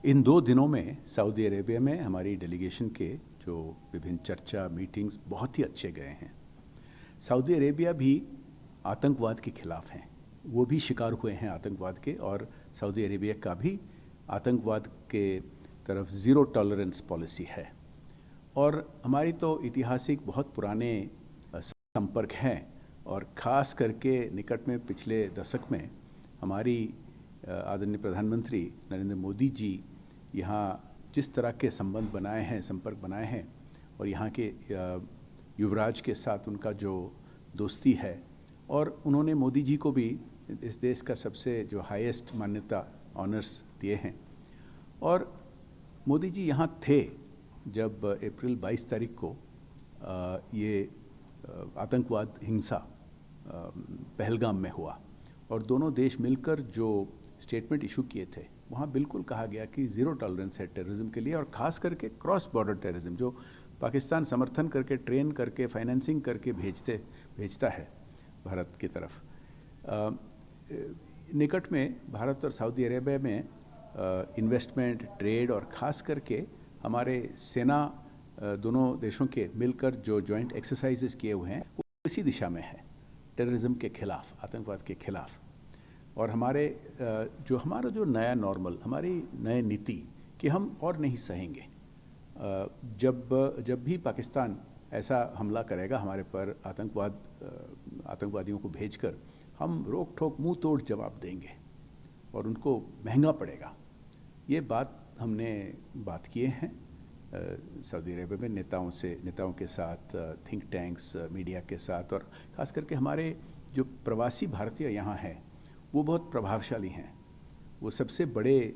इन 2 दिनों में Saudi Arabia में हमारी डेलीगेशन के जो विभिन्न चर्चा मीटिंग्स बहुत ही अच्छे गए हैं। सऊदी अरेबिया भी आतंकवाद के खिलाफ हैं, वो भी शिकार हुए हैं आतंकवाद के, और सऊदी अरेबिया का भी आतंकवाद के तरफ ज़ीरो टॉलरेंस पॉलिसी है। और हमारी तो ऐतिहासिक बहुत पुराने संपर्क हैं, और ख़ास करके निकट में पिछले दशक में हमारी आदरणीय प्रधानमंत्री नरेंद्र मोदी जी यहाँ जिस तरह के संबंध बनाए हैं, संपर्क बनाए हैं, और यहाँ के युवराज के साथ उनका जो दोस्ती है, और उन्होंने मोदी जी को भी इस देश का सबसे जो हाईएस्ट मान्यता ऑनर्स दिए हैं। और मोदी जी यहाँ थे जब अप्रैल 22 तारीख को ये आतंकवाद हिंसा पहलगाम में हुआ, और दोनों देश मिलकर जो स्टेटमेंट इशू किए थे, वहाँ बिल्कुल कहा गया कि ज़ीरो टॉलरेंस है टेररिज्म के लिए, और ख़ास करके क्रॉस बॉर्डर टेररिज्म जो पाकिस्तान समर्थन करके, ट्रेन करके, फाइनेंसिंग करके भेजता है भारत की तरफ। निकट में भारत और सऊदी अरेबिया में इन्वेस्टमेंट, ट्रेड, और ख़ास करके हमारे सेना दोनों देशों के मिलकर जो जॉइंट एक्सरसाइजेस किए हुए हैं, वो इसी दिशा में है, टेररिज्म के खिलाफ, आतंकवाद के खिलाफ। और हमारा जो नया नॉर्मल, हमारी नई नीति कि हम और नहीं सहेंगे। जब भी पाकिस्तान ऐसा हमला करेगा हमारे पर, आतंकवादियों को भेजकर, हम रोक ठोक मुंह तोड़ जवाब देंगे, और उनको महंगा पड़ेगा। ये हमने बात किए हैं सऊदी अरेबिया में नेताओं के साथ, थिंक टैंक्स, मीडिया के साथ, और ख़ास करके हमारे जो प्रवासी भारतीय यहाँ हैं वो बहुत प्रभावशाली हैं। वो सबसे बड़े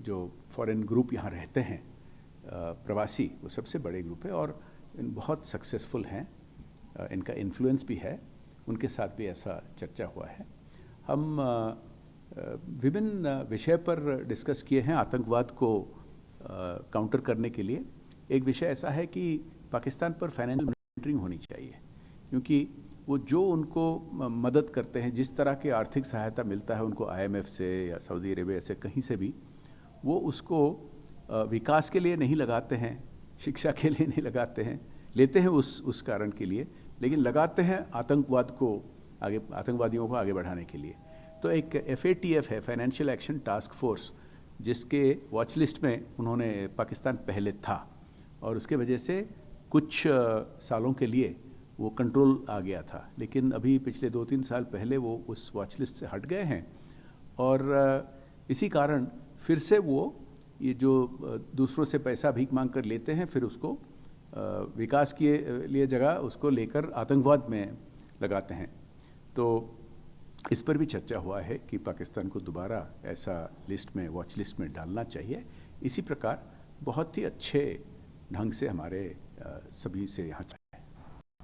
जो फॉरेन ग्रुप यहाँ रहते हैं, प्रवासी, वो सबसे बड़े ग्रुप है, और बहुत सक्सेसफुल हैं, इनका इन्फ्लुएंस भी है। उनके साथ भी ऐसा चर्चा हुआ है। हम विभिन्न विषय पर डिस्कस किए हैं आतंकवाद को काउंटर करने के लिए। एक विषय ऐसा है कि पाकिस्तान पर फाइनेंशियल मॉनिटरिंग होनी चाहिए, क्योंकि वो जो उनको मदद करते हैं, जिस तरह की आर्थिक सहायता मिलता है उनको IMF से या सऊदी अरेबिया से, कहीं से भी, वो उसको विकास के लिए नहीं लगाते हैं, शिक्षा के लिए नहीं लगाते हैं, लेते हैं उस कारण के लिए, लेकिन लगाते हैं आतंकवादियों को आगे बढ़ाने के लिए। तो एक FATF है, फाइनेंशियल एक्शन टास्क फोर्स, जिसके वॉच लिस्ट में उन्होंने पाकिस्तान पहले था, और उसके वजह से कुछ सालों के लिए वो कंट्रोल आ गया था। लेकिन अभी पिछले 2-3 साल पहले वो उस वॉच लिस्ट से हट गए हैं, और इसी कारण फिर से वो ये जो दूसरों से पैसा भीख मांग कर लेते हैं, फिर उसको विकास के लिए जगह उसको लेकर आतंकवाद में लगाते हैं। तो इस पर भी चर्चा हुआ है कि पाकिस्तान को दोबारा ऐसा लिस्ट में, वॉच लिस्ट में डालना चाहिए। इसी प्रकार बहुत ही अच्छे ढंग से हमारे सभी से यहाँ